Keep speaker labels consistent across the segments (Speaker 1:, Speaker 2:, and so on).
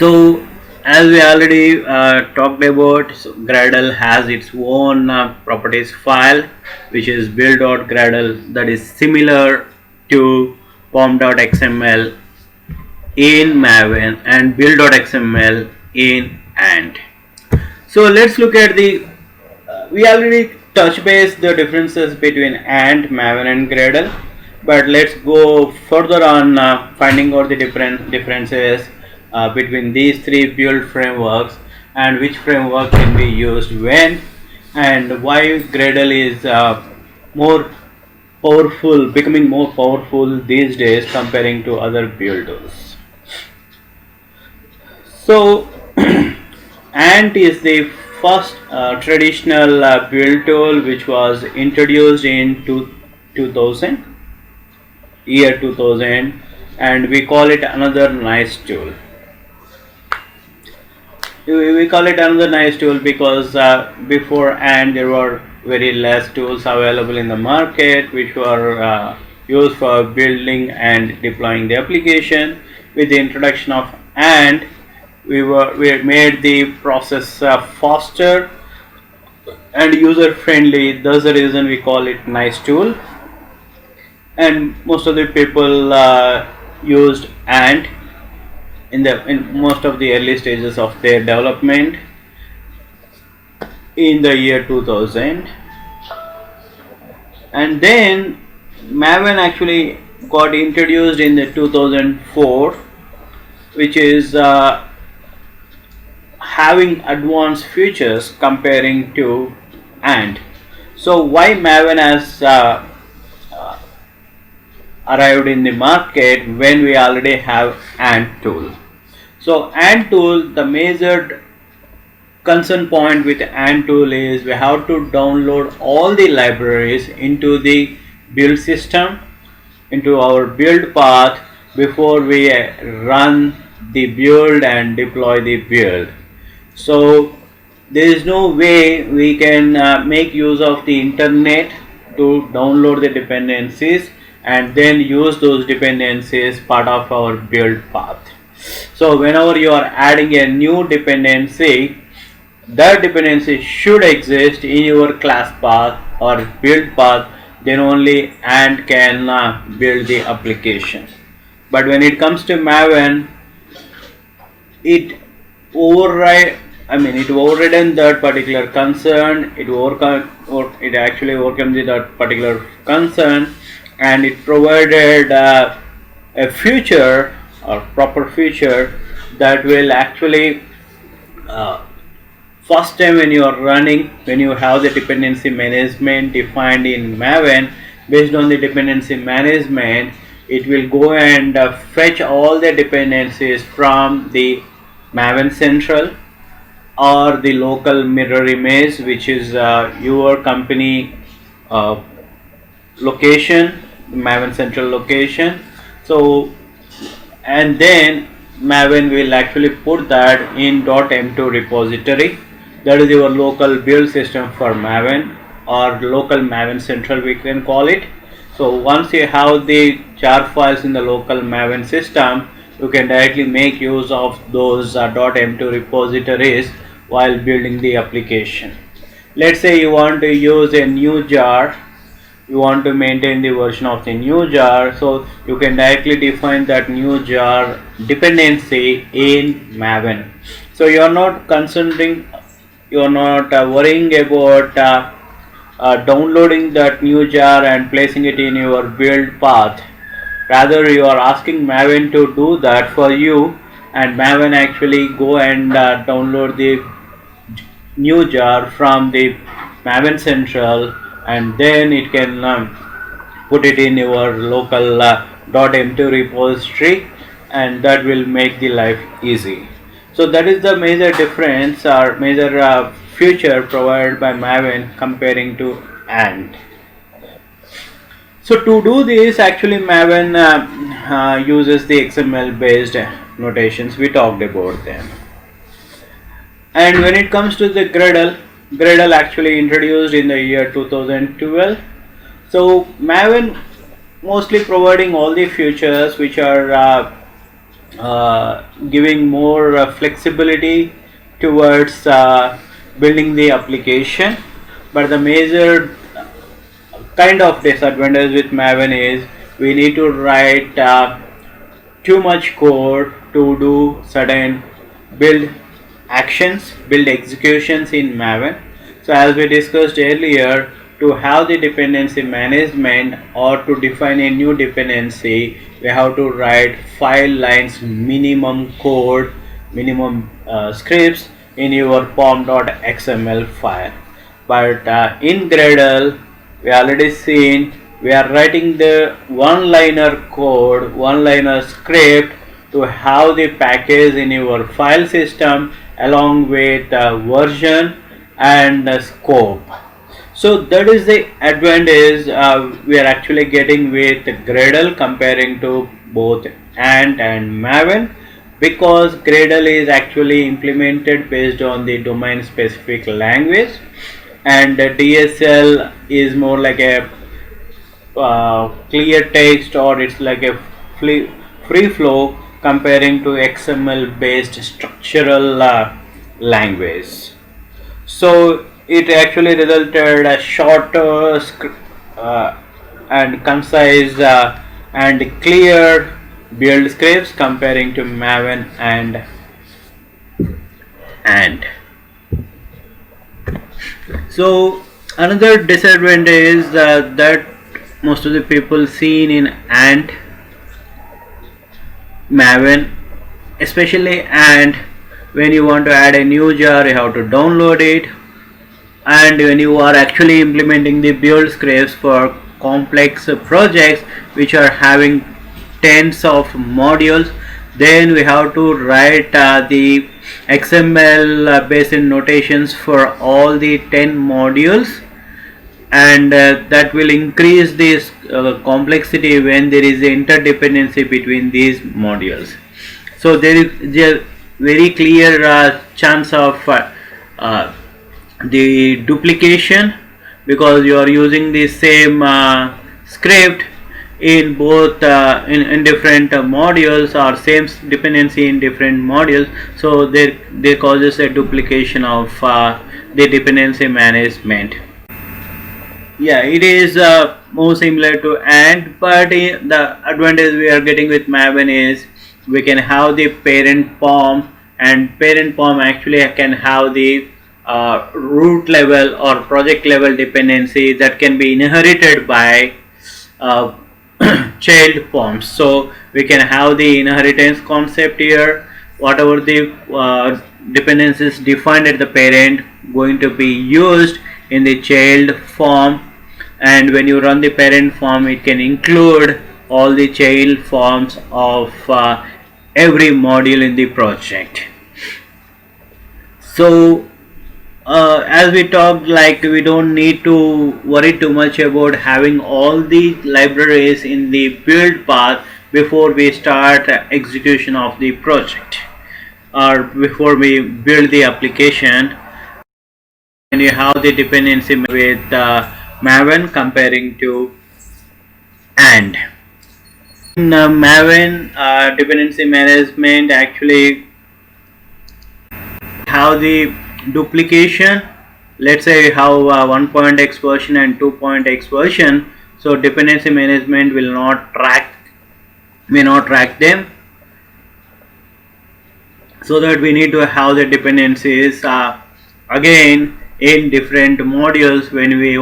Speaker 1: So, as we already talked about, so Gradle has its own properties file, which is build.gradle, that is similar to pom.xml in Maven and build.xml in Ant. So let's look at we already touch base the differences between Ant, Maven and Gradle, but let's go further on finding out the differences between these three build frameworks and which framework can be used when, and why Gradle is more powerful, becoming more powerful these days comparing to other builders. So Ant is the first traditional build tool which was introduced in 2000, year 2000, and we call it another nice tool. We call it another nice tool because before Ant there were very less tools available in the market which were used for building and deploying the application. With the introduction of Ant, we made the process faster and user friendly. That's the reason we call it nice tool, and most of the people used Ant in most of the early stages of their development in the year 2000. And then Maven actually got introduced in the 2004, which is having advanced features comparing to Ant. So why Maven has arrived in the market when we already have Ant tool? So Ant tool, the major concern point with Ant tool is we have to download all the libraries into the build system, into our build path before we run the build and deploy the build. So there is no way we can make use of the internet to download the dependencies and then use those dependencies part of our build path. So whenever you are adding a new dependency, that dependency should exist in your class path or build path, then only Ant can build the application. But when it comes to Maven, it overridden that particular concern. It actually overcome that particular concern, and it provided a feature or proper feature that will actually first time when you are running, when you have the dependency management defined in Maven, based on the dependency management, it will go and fetch all the dependencies from the Maven Central or the local mirror image, which is your company location, Maven Central location. So, and then Maven will actually put that in .m2 repository. That is your local build system for Maven, or local Maven Central we can call it. So once you have the jar files in the local Maven system, you can directly make use of those .m2 repositories while building the application. Let's say you want to use a new jar, you want to maintain the version of the new jar, so you can directly define that new jar dependency in Maven. So you are not worrying about downloading that new jar and placing it in your build path. Rather, you are asking Maven to do that for you, and Maven actually go and download the new jar from the Maven Central, and then it can put it in your local .m2 repository, and that will make the life easy. So that is the major difference or major feature provided by Maven comparing to Ant. So to do this, actually Maven uses the XML based notations. We talked about them. And when it comes to the Gradle actually introduced in the year 2012. So Maven mostly providing all the features which are giving more flexibility towards building the application. But the major kind of disadvantage with Maven is we need to write too much code to do certain build actions, build executions in Maven. So as we discussed earlier, to have the dependency management or to define a new dependency, we have to write 5 lines minimum code, minimum scripts in your pom.xml file. But in Gradle, we already seen we are writing the one-liner code, one-liner script to have the package in your file system along with version and scope. So that is the advantage we are actually getting with Gradle comparing to both Ant and Maven, because Gradle is actually implemented based on the domain specific language, and DSL is more like a clear text, or it's like a free flow comparing to XML based structural language. So it actually resulted a shorter and concise and clear build scripts comparing to Maven and Ant. So another disadvantage is that most of the people seen in Ant, Maven, especially Ant, when you want to add a new jar you have to download it, and when you are actually implementing the build scripts for complex projects which are having tens of modules, then we have to write the XML based notations for all the 10 modules, and that will increase this complexity when there is interdependency between these modules. So there is a very clear chance of the duplication, because you are using the same script in both in different modules, or same dependency in different modules. So there causes a duplication of the dependency management. Yeah, it is more similar to Ant, but the advantage we are getting with Maven is we can have the parent POM, and parent POM actually can have the root level or project level dependency that can be inherited by child POMs. So we can have the inheritance concept here. Whatever the dependencies defined at the parent going to be used in the child form, and when you run the parent form it can include all the child forms of every module in the project. So as we talked, like, we don't need to worry too much about having all the libraries in the build path before we start execution of the project, or before we build the application. And you have the dependency with Maven comparing to Ant. In Maven, dependency management actually have the duplication. Let's say we have 1.x version and 2.x version, so dependency management may not track them, so that we need to have the dependencies again in different modules when we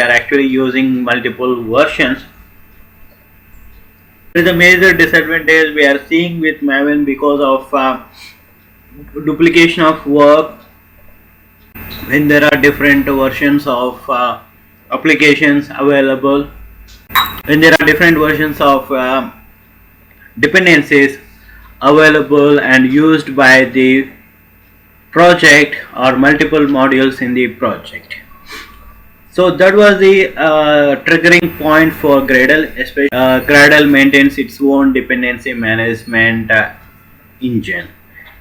Speaker 1: are actually using multiple versions. There is a major disadvantage we are seeing with Maven because of duplication of work. When there are different versions of applications available, when there are different versions of dependencies available and used by the project, or multiple modules in the project. So that was the triggering point for Gradle. Especially Gradle maintains its own dependency management engine,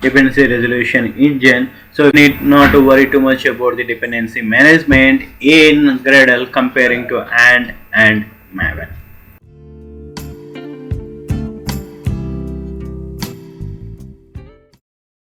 Speaker 1: dependency resolution engine, so you need not to worry too much about the dependency management in Gradle comparing to Ant and